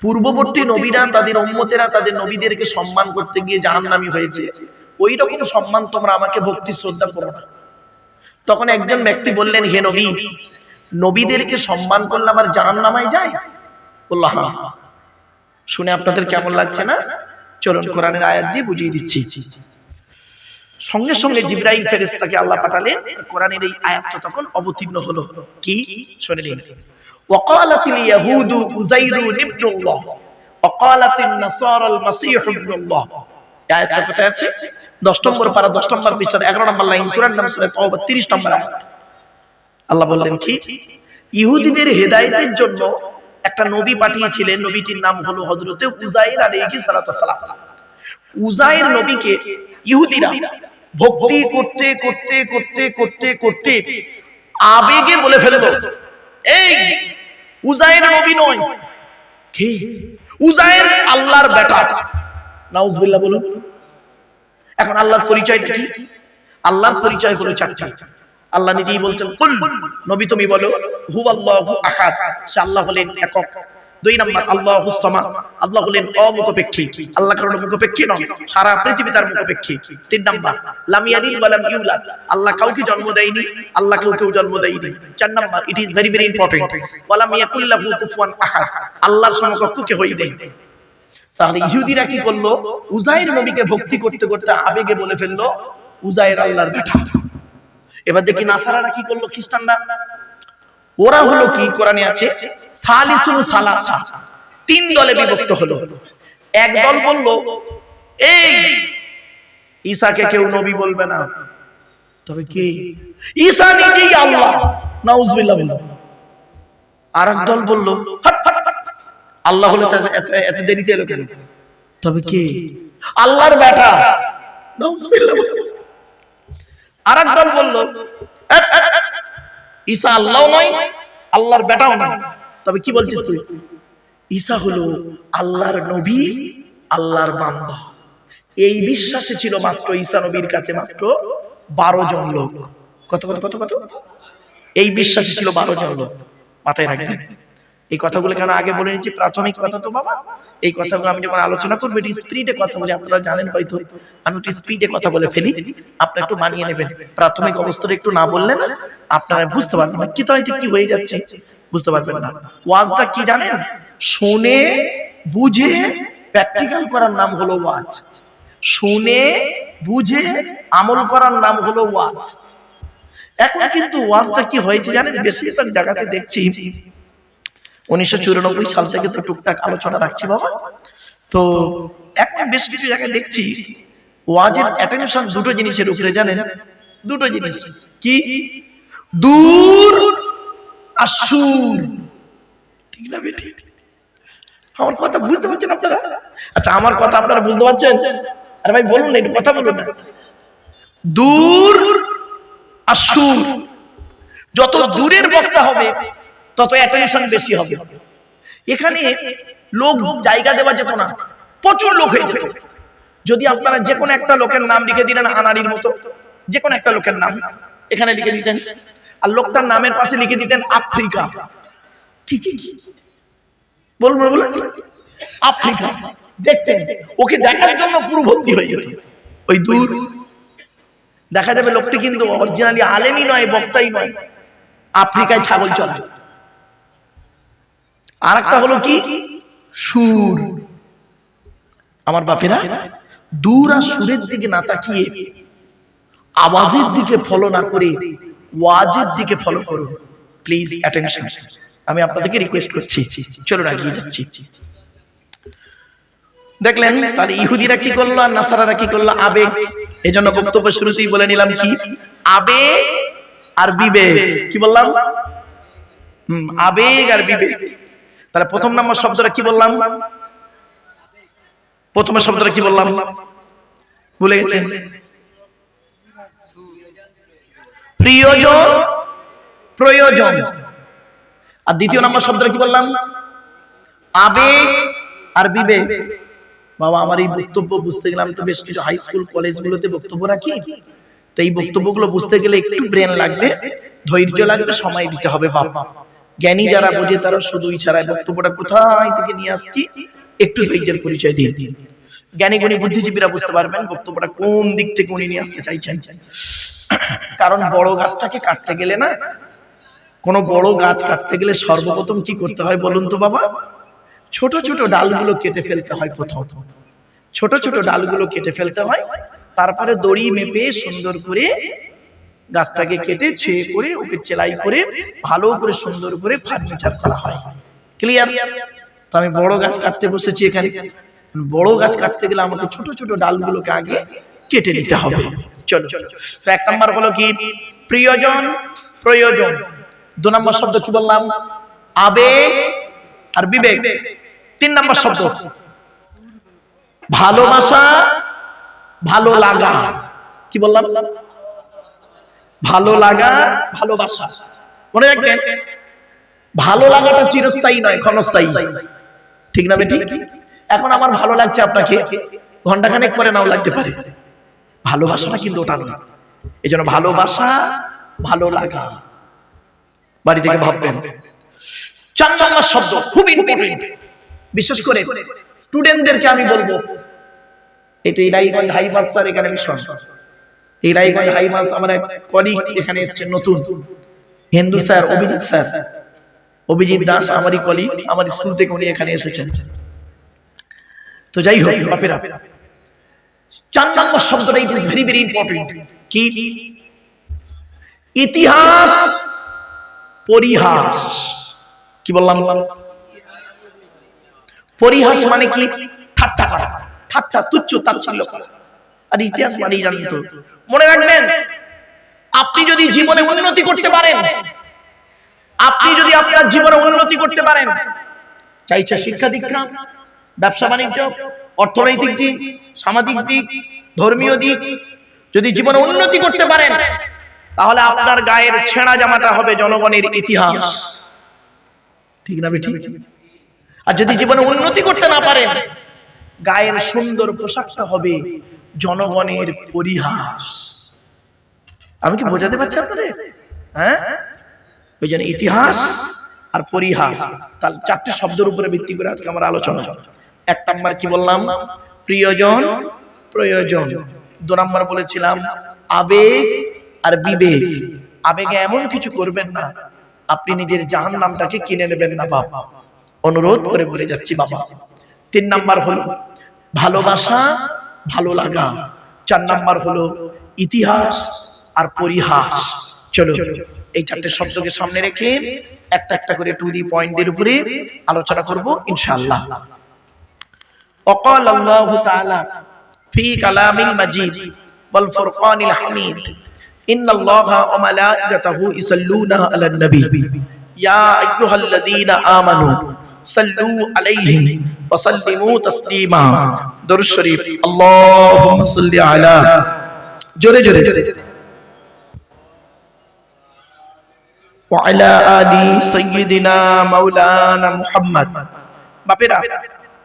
পূর্ববর্তী নবীরা, তাদের উম্মতেরা তাদের নবীদেরকে সম্মান করতে গিয়ে জাহান্নামী হয়েছে, ওই রকম সম্মান তোমরা আমাকে ভক্তি শ্রদ্ধা করো না। তখন একজন ব্যক্তি বললেন, হে নবী, নবীদেরকে সম্মান করলে আবার জাহান্নামায় যায়? বলল, হ্যাঁ। শুনে আপনাদের কেমন লাগছে না? চলুন কোরআনের আয়াত দিয়ে বুঝিয়ে দিচ্ছি। সঙ্গে সঙ্গে জিবরাইল ফেরেশতাকে আল্লাহ পাঠালেন। কোরআনের এই আয়াতটা তখন অবতীর্ণ হলো। কি শুনে নিন। ওয়াকালাতিল ইয়াহুদু উযাইরুন ইবনুল্লাহ ওয়াকালাতিন নাসারাল মাসীহু ইবনুল্লাহ। আয়াতটা কোথায় আছে? 10 নম্বর পারা, 10 নম্বর পৃষ্ঠার 11 নম্বর লাইন, সূরার নাম সূরা তাওবা 30 নম্বর আয়াত। আল্লাহ বললেন কি? ইহুদিদের হেদায়েতের জন্য একটা নবী পাঠিয়েছিলেন। নবীটির নাম হলো হযরতে উযাইর আলাইহিস সালাতু ওয়াস সালাম। উযাইর নবীকে ইহুদিরা ভক্তি করতে করতে করতে করতে করতে আবেগে বলে ফেলল, এই উযাইর নবী নয়। কি? উযাইর আল্লাহর বেটা। নাউজুবিল্লাহ বলুন। এখন আল্লাহর পরিচয়টা কি? আল্লাহর পরিচয় হলো 4টি। আল্লাহ নিজেই বলছেন কুল, নবী তুমি বলো, হুয়াল্লাহু আহাদ, সে আল্লাহ হলেন একক। 2 নাম্বার আল্লাহুস সামাদ, আল্লাহ হলেন অমুখপেক্ষী, আল্লাহ কারোর মুখপেক্ষী নন, সারা পৃথিবী তার মুখপেক্ষী। 3 নাম্বার লাম ইয়ালিদ ওয়া লাম ইউলাদ, আল্লাহ কাউকে জন্ম দেয়নি, আল্লাহ কাউকেও জন্ম দেয়নি। 4 number it is very very important, ওয়া লাম ইয়াকুল লাহু কুফুয়ান আহাদ, আল্লাহর সমকক্ষ কে হই দেয়। তাহলে ইহুদিরা কি করলো, উজাইর নবীকে ভক্তি করতে করতে আবেগে বলে ফেললো উজাইর আল্লাহর বেটা। এবার দেখি নাসারারা কি করলো, খ্রিস্টানরা, ওরা হলো কি, কোরআনে আছে সালিসুল সালাসা, 3 দলে বিভক্ত হলো। এক দল বলল এই ঈসাকে কেউ নবী বলবে না, তবে কি ঈসা নিজেই আল্লাহ, নাউজুবিল্লাহ বলল। আরেক দল বলল আল্লাহ হলে এত দেরিতে এলো কেন, তবে কি আল্লাহর বেটা, নাউজুবিল্লাহ। আরেক দল বলল ঈসা আল্লাহও নয়, আল্লাহর বেটাও নয়, তবে কি বলছিস তুই, ঈসা হলো আল্লাহর নবী, আল্লাহর বান্দা। এই বিশ্বাসে ছিল মাত্র ঈসা নবীর কাছে মাত্র 12 জন লোক। কত কত কত কত, এই বিশ্বাসে ছিল 12 জন লোক। মাথায় রাখবেন এই কথাগুলো, কেন আগে বলে নিচ্ছি, প্রাথমিক কথা তো বাবা, এই কথাগুলো আমি যখন আলোচনা করবো একটু স্পিডে কথা বলি, আপনারা জানেন হয়তো আমি একটু স্পিডে কথা বলে ফেলি, আপনারা একটু মানিয়ে নেবেন। প্রাথমিক অবস্থাটা একটু না বললে না আপনারা বুঝতে পারবেন না কি হয়তো কি হয়ে যাচ্ছে, বুঝতে পারবেন না। ওয়াজটা কি জানেন, শুনে বুঝে প্র্যাকটিক্যাল করার নাম হলো ওয়াজ, শুনে বুঝে আমল করার নাম হলো ওয়াজ। এখন কিন্তু ওয়াজটা কি হয়েছে জানেন, বেশিরভাগ জায়গাতে দেখছি 1994 সাল থেকে তো টুকটাক আলোচনা রাখছি বাবা, তো এখন বেশ কিছু জায়গায় দেখছি ওয়াজের অ্যাটেনশন দুটো জিনিসের উপরে, জানেন, দুটো জিনিস কি, দূর আর সুর। ঠিক না বেটি, আমার কথা বুঝতে পারছেন আপনারা? আচ্ছা আমার কথা আপনারা বুঝতে পারছেন? আরে ভাই বলুন না, একটু কথা বলুন না। দূর আর সুর, যত দূরের বক্তা হবে তত অ্যাটেনশন বেশি হবে। এখানে লোক জায়গা দেওয়া যেত না, প্রচুর লোক হয়ে যেত। যদি আপনারা যে কোনো একটা লোকের নাম লিখে দিলেন আনাড়ির মতো, যে কোনো একটা লোকের নাম এখানে লিখে দিতেন, আর লোকটার নামের পাশে লিখে দিতেন আফ্রিকা, ঠিক কি বলুন বলুন, আফ্রিকা, দেখতেন ওকে দেখার জন্য পুরো ভর্তি হয়ে যেত। ওই দূর দেখা যাবে লোকটি কিন্তু অরিজিনালি আলেমই নয়, বক্তাই নয়, আফ্রিকায় ছাগল চড়ায়। আর একটা হলো কি, সুর। আমার বাপেরা দূর আর সুরের দিকে না তাকিয়ে আওয়াজের দিকে ফলো না করে ওয়াজের দিকে ফলো করুন প্লিজ, অ্যাটেনশন। আমি আপনাদেরকে রিকোয়েস্ট করছি, চলুন এগিয়ে যাচ্ছি। দেখলেন তাহলে ইহুদিরা কি করলো আর নাসারারা কি করলো, আবেগ। এজন্য বক্তব্য শুরুতেই বলে নিলাম কি, আবেগ আর বিবেক। কি বললাম, আবেগ আর বিবেক। তাহলে প্রথম নম্বর শব্দটা কি বললাম, প্রথমে শব্দটা কি বললাম ভুলে গেছেন, প্রিয়জন, প্রয়োজন। আর দ্বিতীয় নম্বর শব্দটা কি বললাম, আবেগ আর বিবেক। বাবা আমার এই বক্তব্য বুঝতে গেলাম তো বেশ কিছু হাই স্কুল কলেজগুলোতে বক্তব্য রাখি, তো এই বক্তব্যগুলো বুঝতে গেলে একটু ব্রেন লাগবে, ধৈর্য লাগবে, সময় দিতে হবে। বাবা জ্ঞানী যারা বোঝে তারা শুধু ইশারায় বক্তব্যটা কোথায় থেকে নিয়ে আসছি একটু ধৈর্যের পরিচয় দিন। জ্ঞানী গুণী বুদ্ধিজীবীরা বুঝতে পারবেন বক্তব্যটা কোন দিক থেকে উনি নিয়ে আসতে চাইছেন। কারণ বড় গাছটাকে কাটতে গেলে না, কোন বড় গাছ কাটতে গেলে সর্বপ্রথম কি করতে হয় বলুন তো বাবা, ছোট ছোট ডালগুলো কেটে ফেলতে হয়। প্রথম ছোট ছোট ডালগুলো কেটে ফেলতে হয়, তারপরে দড়ি মেপে সুন্দর করে গাছটাকে কেটে ছেয়ে করে ওকে চেলাই করে ভালো করে সুন্দর করে ফার্নিচার করা হয়। ক্লিয়ার? তো আমি বড় গাছ কাটতে বসেছি এখানে, বড় গাছ কাটতে গেলে আমাকে ছোট ছোট ডালগুলোকে আগে কেটে নিতে হবে। চলো, তো এক নাম্বার হলো কি, প্রিয়জন, প্রয়োজন। 2 নম্বর শব্দ কি বললাম, আবেগ আর বিবেক। 3 নম্বর শব্দ ভালোবাসা, ভালো লাগা। কি বললাম, ভালো লাগা, ভালোবাসা। মনে রাখবেন ভালো লাগাটা চিরস্থায়ী নয়, ক্ষণস্থায়ী। ঠিক না বেটি? এখন আমার ভালো লাগছে আপনাকে, ঘন্টাখানেক পরে নাও লাগতে পারে, ভালোবাসাটা কিন্তু ওটা নয়। এই জন্য ভালোবাসা, ভালো লাগা। বাড়ি থেকে ভাববেন। 4 নম্বর শব্দ খুব ইম্পর্টেন্ট, বিশেষ করে স্টুডেন্টদেরকে আমি বলবো, এটা ইরাইগঞ্জ হাই মাদ্রাসার এখানে মিশন। ইরাইগঞ্জ হাই মাদ্রাসা আমার এক কলিগ এখানে এসেছেন নতুন, হিন্দু স্যার অভিজিৎ স্যার, অভিজিৎ দাস আমারই কলিগ, আমার স্কুল থেকে উনি এখানে এসেছেন। তো যাই হোক বাপেরা, 4 নম্বর শব্দটা it is very very important. কি? ইতিহাস পরিহাস। কি বললাম? পরিহাস মানে কি? ঠাট্টা করা, ঠাট্টা তুচ্ছ তাচ্ছিল্য করা। আর ইতিহাস মানেই জানেন তো, মনে রাখবেন, আপনি যদি জীবনে উন্নতি করতে পারেন, আপনি যদি আপনার জীবনে উন্নতি করতে পারেন, চাইছে শিক্ষা দীক্ষা, ব্যবসা বাণিজ্য, অর্থনৈতিক দিক, সামাজিক দিক, ধর্মীয় দিক, যদি জীবনে উন্নতি করতে পারেন, তাহলে আপনার গায়ের ছেঁড়া জামাটা হবে জনগণের ইতিহাস। ঠিক না বেঠিক? আর যদি জীবনে উন্নতি করতে না পারেন, গায়ের সুন্দর পোশাকটা হবে জনগণের পরিহাস। আমি কি বোঝাতে পারছি আপনাদের? হ্যাঁ, ওই জন্য ইতিহাস আর পরিহাস, তার 4টে শব্দের উপরে ভিত্তি করে আজকে আমার আলোচনা। 1 নাম্বার কি বললাম? প্রিয়জন, প্রয়োজন। 2 নাম্বার বলেছিলাম আবেগ আর বিবেক। আবেগে এমন কিছু করবেন না আপনি নিজের জাহান্নামটাকে কিনে নেবেন না বাবা, অনুরোধ করে বলে যাচ্ছি বাবা। 3 নাম্বার হলো ভালোবাসা, ভালো লাগা। 4 নাম্বার হলো ইতিহাস আর পরিহাস। চলো এই 4টে শব্দকে সামনে রেখে একটা একটা করে টু দি পয়েন্টের উপরে আলোচনা করব ইনশাআল্লাহ। وقال الله تعالى في كلام المجيد والفرقان الحميد إن الله وملائكته يصلون على النبي يا أيها الذين آمنوا صلوا عليه وسلموا تسليما। درود شريف اللهم صل على جوري جوري وعلى آل سيدنا مولانا محمد। বাপেরা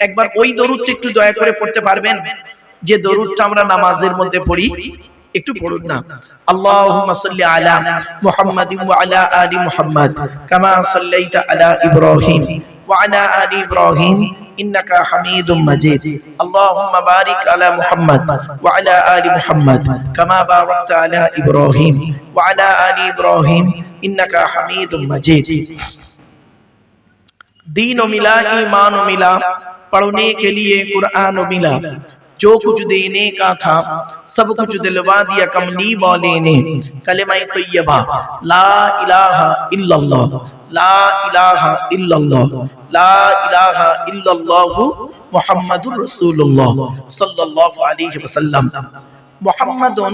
একবার ওই দরুদটা একটু দয়া করে পড়তে পারবেন যে দরুদটা আমরা নামাজের মধ্যে পড়ি? একটু পড়ুন না। আল্লাহুম্মা সাল্লি আলা মুহাম্মাদিন ওয়া আলা আলি মুহাম্মাদ কামা সাল্লাইতা আলা ইব্রাহিম ওয়া আলা আলি ইব্রাহিম ইন্নাকা হামিদুম মাজিদ। আল্লাহুম্মা বারিক আলা মুহাম্মাদ ওয়া আলা আলি মুহাম্মাদ কামা বারাকতা আলা ইব্রাহিম ওয়া আলা আলি ইব্রাহিম ইন্নাকা হামিদুম মাজিদ। दीन मिला ईमान मिला, पढ़ने के लिए कुरान मिला, जो कुछ देने का था सब कुछ दिलवा दिया कमली वाले ने। कलिमा तैयबा ला इलाहा इल्लल्लाह, ला इलाहा इल्लल्लाह, ला इलाहा इल्लल्लाह मुहम्मदुर रसूलुल्लाह सल्लल्लाहु अलैहि वसल्लम। मुहम्मदुन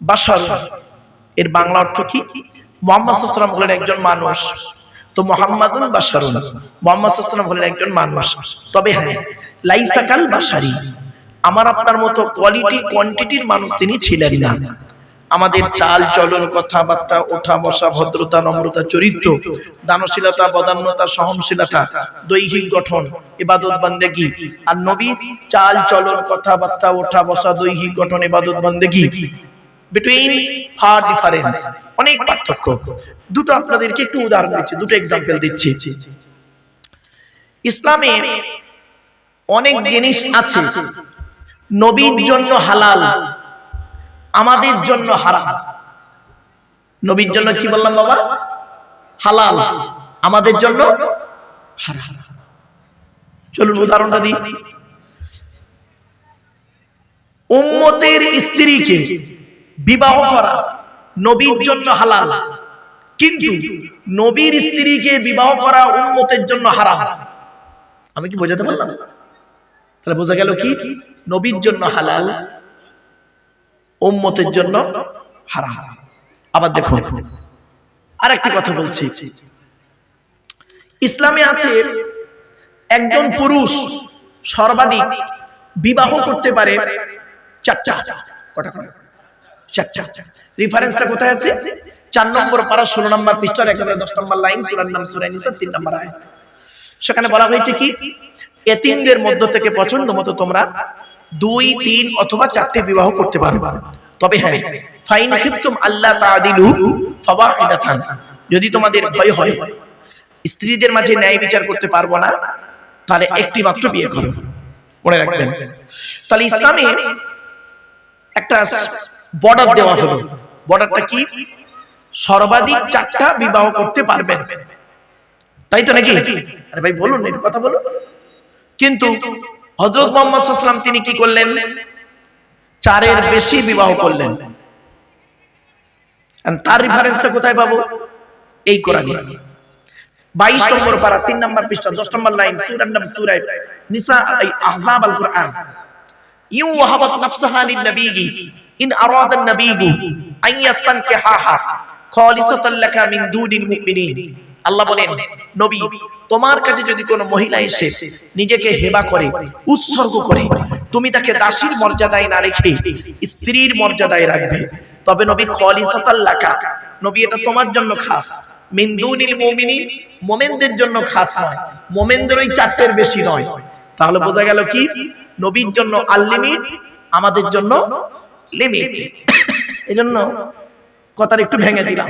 बशर, এর বাংলা অর্থ কি? মুহাম্মদ সাল্লাল্লাহু আলাইহি ওয়াসাল্লাম হলেন একজন মানুষ। তো মুহাম্মাদুন বাশারুন, মুহাম্মদ সাল্লাল্লাহু আলাইহি ওয়াসাল্লাম হলেন একজন মানুষ। তবে হ্যাঁ, লাইসা কাল বাশারি, আমার আপনার মতো কোয়ালিটি কোয়ান্টিটির মানুষ তিনি ছিলেন না। আমাদের চাল চলন, কথাবার্তা, ওঠা বসা, ভদ্রতা, নম্রতা, চরিত্র, দানশীলতা, বদান্যতা, সহনশীলতা, দৈহিক গঠন, ইবাদত বান্দেগী, আর নবীর চাল চলন, কথাবার্তা, ওঠা বসা, দৈহিক গঠন, ইবাদত বান্দেগী, between far difference, অনেক পার্থক্য। দুটো আপনাদেরকে একটু উদাহরণ দিচ্ছি, দুটো এক্সাম্পল দিচ্ছি। ইসলামে অনেক জিনিস আছে নবীর জন্য হালাল, আমাদের জন্য হারাম। নবীর জন্য কি বললাম বাবা? হালাল, আমাদের জন্য হারাম। চলুন উদাহরণটা দিই। উম্মতের স্ত্রীকে বিবাহ করা নবীর জন্য হালাল, কিন্তু নবীর স্ত্রীকে বিবাহ করা উম্মতের জন্য হারাম। আমি কি বোঝাতে পারলাম? তাহলে বোঝা গেল কি? নবীর জন্য হালাল, উম্মতের জন্য হারাম। আবার দেখো আরেকটি কথা বলছি, ইসলামে আছে একজন পুরুষ সর্বাধিক বিবাহ করতে পারে 4টা। কটা? 4টা। রেফারেন্সটা কোথায় আছে? 4 নম্বর পারা 16 নম্বর পৃষ্ঠার একেবারে 10 নম্বর লাইন, সূরার নাম সূরা নিসা 3 নম্বর আয়াত। সেখানে বলা হয়েছে কি, এতিমদের মধ্য থেকে পছন্দ মতো তোমরা 2, 3 অথবা 4টে বিবাহ করতে পারো। তবে হ্যাঁ, ফাইন খিফতুম আল্লাহ তাআদিলু ফাওয়াহিদাতান, যদি তোমাদের ভয় হয় স্ত্রীদের মাঝে ন্যায় বিচার করতে পারবো না, তাহলে একটি মাত্র বিয়ে করো। মনে রাখবেন, তাহলে ইসলামে একটা বর্ডার দেওয়া হলো। বর্ডারটা কি? সর্বাধিক 4টা বিবাহ করতে পারবেন, তাই তো নাকি? আরে ভাই বলুন, এর কথা বলুন। কিন্তু হযরত মুহাম্মদ সাল্লাল্লাহু আলাইহি ওয়াসাল্লাম তিনি কি করলেন? 4-এর বেশি বিবাহ করলেন। আর তার রেফারেন্সটা কোথায় পাবো? এই কোরআনে 22 নম্বর পারা 3 নম্বর পৃষ্ঠা 10 নম্বর লাইন, সূরার নাম সূরা নিসা, আহজাব আল কোরআন। ইউ ওয়াহাবাত নাফসাহা লিন নবী ইন আরাদা আন নবী আন ইয়াস্তানকিহাহা খালিসাতান লাকা মিন দুনিল মুমিনিন। আল্লাহ বলেন, নবী তোমার কাছে যদি কোনো মহিলা এসে নিজেকে হেবা করে, উৎসর্গ করে, তুমি তাকে দাসীর মর্যাদায় না রেখে স্ত্রীর মর্যাদায় রাখবে, তবে নবী খালিসাতান লাকা, নবী এটা তোমার জন্য খাস, মিন দুনিল মুমিনিন, মুমিনদের জন্য খাস নয়, মুমিনদের ওই 4টের বেশি নয়। তাহলে বোঝা গেল কি? নবীর জন্য আনলিমিট, আমাদের জন্য লিমিট। এজন্য কথাটা একটু ভেঙে দিলাম।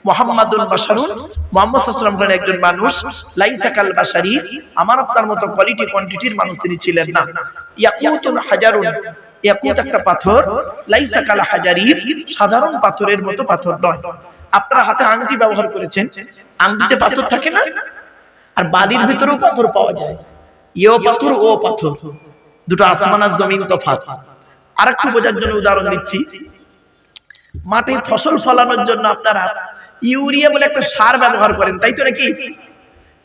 মুহাম্মাদুন বাশারুন, মুহাম্মদ সাল্লাল্লাহু আলাইহি ওয়াসাল্লাম একজন মানুষ, লাইসা কাল বাশারি, আমার আপনার মতো কোয়ালিটি কোয়ান্টিটির মানুষ তিনি ছিলেন না। ইয়াকুতুন হাজারুন, ইয়াকুত একটা পাথর, লাইসা কাল হাজারি, সাধারণ পাথরের মতো পাথর নয়। আপনারা হাতে আংটি ব্যবহার করেছেন, আংটিতে পাথর থাকে না? আর বালির ভিতরেও পাথর পাওয়া যায়, ইও পাথর ও পাথর, দুটো আসমান আর জমিন তফাৎ। আরেকটু বোঝার জন্য উদাহরণ দিচ্ছি। মাঠে ফসল ফলানোর জন্য আপনারা ইউরিয়া বলে একটা সার ব্যবহার করেন, তাই তো নাকি?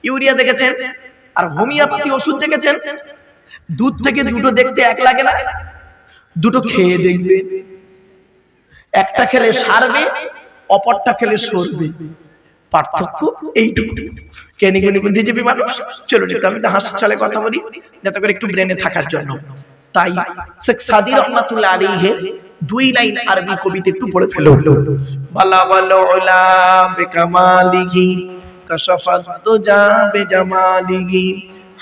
ইউরিয়া দেখেছেন? আর হোমিওপ্যাথি ওষুধ দেখেছেন? দুধ থেকে দুটো দেখতে এক লাগে না? দুটো খেয়ে দেখবেন, একটা খেলে সারবে, অপরটা খেলে সরবে, পার্থক্য এইটুকু। কেনিগুনি বুদ্ধিজীবী মানুষ, চলুন একটু আমি হাসির ছলে কথা বলি যাতে করে একটু ব্রেনে থাকার জন্য। তাই শেখ সাদী রহমাতুল্লাহ আলাইহি 2 লাইন আরবি কবিতা একটু পড়ে ফেলো। বালাগাল উলা বিকামালিহি কাশাফাত দুজা বিজামালিহি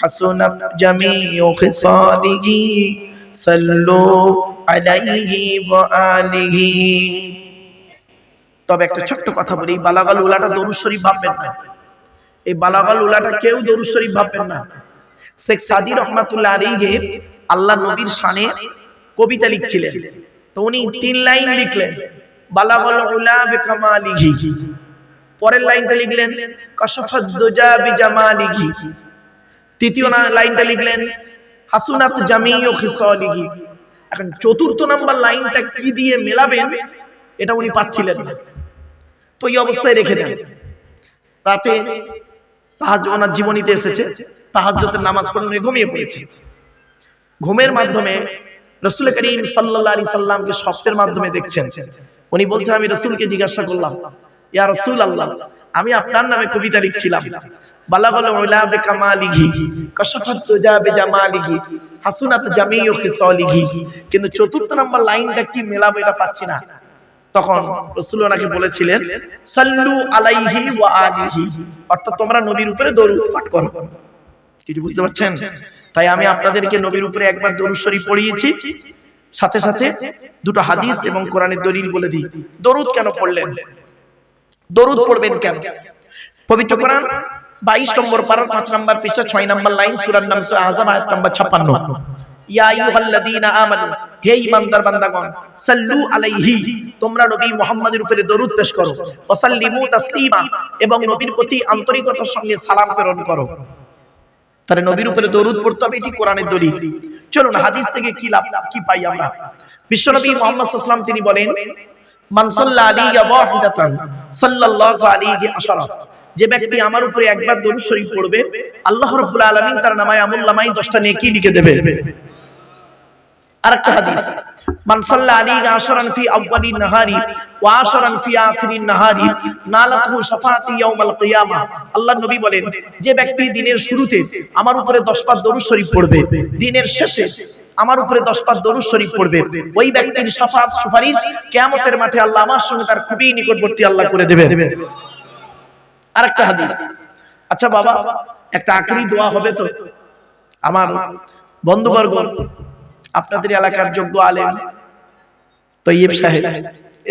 হাসুনাত জামিউ খিসালিহি সাল্লু আলাইহি ওয়া আলিহি। তবে একটা ছোট্ট কথা বলি, বালাগাল উলাটা দরুদ শরীফ ভাববেন না। এই বালাগাল উলাটা কেউ দরুদ শরীফ ভাববেন না। শেখ সাদী রহমাতুল্লাহ আলাইহি আল্লাহ নবীর শানে কবিতা লিখছিলেন, তো উনি 3 লাইন লিখলেন, বালাগাল উলা বিকামালিহি। পরের লাইনটা লিখলেন কাশাফাত দুজা বিজামালিহি। তৃতীয় লাইনটা লিখলেন হাসুনাত জামিউ খিসালিহি। এখন চতুর্থ নাম্বার লাইনটা কি দিয়ে মেলাবেন এটা উনি পাচ্ছিলেন না, তো এই অবস্থায় রেখে দেন। রাতে তাহাজ্জুদ, ওনার জীবনীতে এসেছে, তাহাজ্জুদের নামাজ পড়ে উনি ঘুমিয়ে পড়েছে। ঘুমের মাধ্যমে রাসূল করিম সাল্লাল্লাহু আলাইহি সাল্লামকে স্বপ্নের মাধ্যমে দেখছেন। উনি বলছেন, আমি রাসূলকে জিজ্ঞাসা করলাম, ইয়া রাসূলুল্লাহ, আমি আপনার নামে কবিতা লিখছিলাম, বালাগাল উলা বিকামালিহি কাশাফাত দুজা বিজামালিহি হাসুনাত জামিউ খিসালিহি, কিন্তু চতুর্থ নাম্বার লাইনটা কি মেলাবো এটা পাচ্ছি না। তখন রাসূল ওনাকে বলেছিলেন, সাল্লু আলাইহি ওয়া আলিহি, অর্থাৎ তোমরা নবীর উপরে দরুদ পাঠ করো। কি বুঝতে পারছেন? তাই আমি আপনাদেরকে নবীর উপরে একবার দরুদ শরীফ পড়িয়েছি, সাথে সাথে দুটো হাদিস এবং কোরআনের দলিল বলে দিই। দরুদ কেন পড়লেন, দরুদ পড়বেন কেন? পবিত্র কোরআন 22 নম্বর পারা 5 নম্বর পৃষ্ঠা 6 নম্বর লাইন, সূরার নাম সূরা আহজাব আয়াত নম্বর 56। ইয়া আইয়ুহাল্লাযীনা আমানু, হে ঈমানদার বান্দাগণ, সাল্লু আলাইহি, তোমরা নবী মুহাম্মাদের উপরে দরুদ পেশ করো, ওয়া সাল্লিমু তাসলিমা, এবং নবীর প্রতি আন্তরিকতার সঙ্গে সালাম প্রেরণ করো। তাহলে নবীর উপরে দরুদ পড়তে হবে, এটি কোরআনের দলিল। চলুন হাদিস থেকে কি লাভ কি পাই আমরা। বিশ্বনবী মুহাম্মদ সাল্লাল্লাহু আলাইহি ওয়াসাল্লাম তিনি বলেন, মান সাল্লা আলাইহি ওয়াহিদাতান সাল্লাল্লাহু আলাইহি আশারা, যে ব্যক্তি আমার উপরে একবার দরুদ শরীফ পড়বে, আল্লাহ রাব্বুল আলামিন তার নামায়ে আমুল্লামাই 10টা নেকি লিখে দেবে। আরেকটা হাদিস, মান সাল্লা আলাইহি আশরান ফি আউয়ালিন নাহারি ওয়া আশরান ফি আখিরিন নাহারি নালাতহু শাফাআতি ইয়াউমাল কিয়ামা। আল্লাহর নবী বলেন, যে ব্যক্তি দিনের শুরুতে আমার উপরে 10 বার দরুদ শরীফ পড়বে, দিনের শেষে আমার উপরে 10 বার দরুদ শরীফ পড়বে, ওই ব্যক্তির শাফাআত সুপারিশ কিয়ামতের মাঠে আল্লাহ আমার সঙ্গে তার খুবই নিকটবর্তী আল্লাহ করে দেবেন। আরেকটা হাদিস, আচ্ছা বাবা, একটা আখেরি দোয়া হবে তো? আমার বন্ধুবর্গ, আপনাদের এলাকার যোগ্য আলেম তৈয়ব সাহেব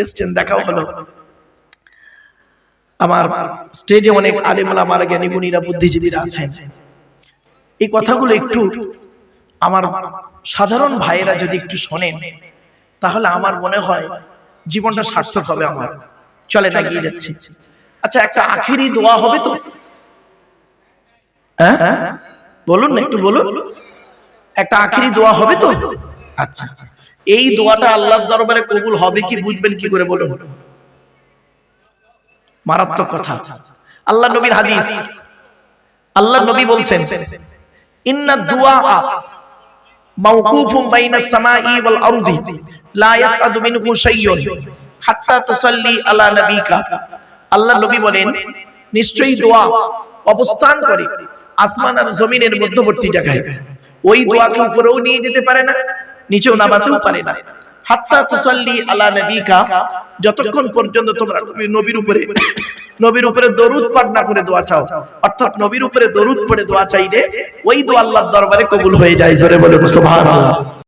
এসছেন, দেখাও হলো। আমার স্টেজে অনেক আলেম ওলামা, জ্ঞানী গুণীরা, বুদ্ধিজীবীরা আছেন। এই কথাগুলো একটু আমার সাধারণ ভাইয়েরা যদি একটু শোনেন, তাহলে আমার মনে হয় জীবনটা সার্থক হবে আমার। চলে না, গিয়ে যাচ্ছি। আচ্ছা, একটা আখেরি দোয়া হবে তো? হ্যাঁ বলুন না, একটু বলুন। একটা আখেরি দোয়া হবে তো? আচ্ছা, এই দোয়াটা আল্লাহর দরবারে কবুল হবে কি বুঝবেন কি করে বলুন? মারাত্মক কথা। আল্লাহ নবীর হাদিস, আল্লাহ নবী বলছেন, ইন্না দুআ মাওকুফুন বাইনাস সামাই ওয়াল আরদি লা ইয়াসআদু মিনহু শাইয়ুন হাত্তা তুসাল্লি আলা নবিকা। আল্লাহ নবী বলেন, নিশ্চয়ই দোয়া অবস্থান করে আসমান আর জমিনের মধ্যবর্তী জায়গায়। ওই দোয়াকে উপরেও নিয়ে যেতে পারে না, নিচেও নামাতেও পারে না। হাত্তা তুসাল্লি আলা নবিকা, যতক্ষণ পর্যন্ত তোমরা নবীর উপরে দরুদ পাঠ না করে দোয়া চাও, অর্থাৎ নবীর উপরে দরুদ পড়ে দোয়া চাইলে ওই দোয়া আল্লাহর দরবারে কবুল হয়ে যায়। জোরে বলে সুবহানাল্লাহ।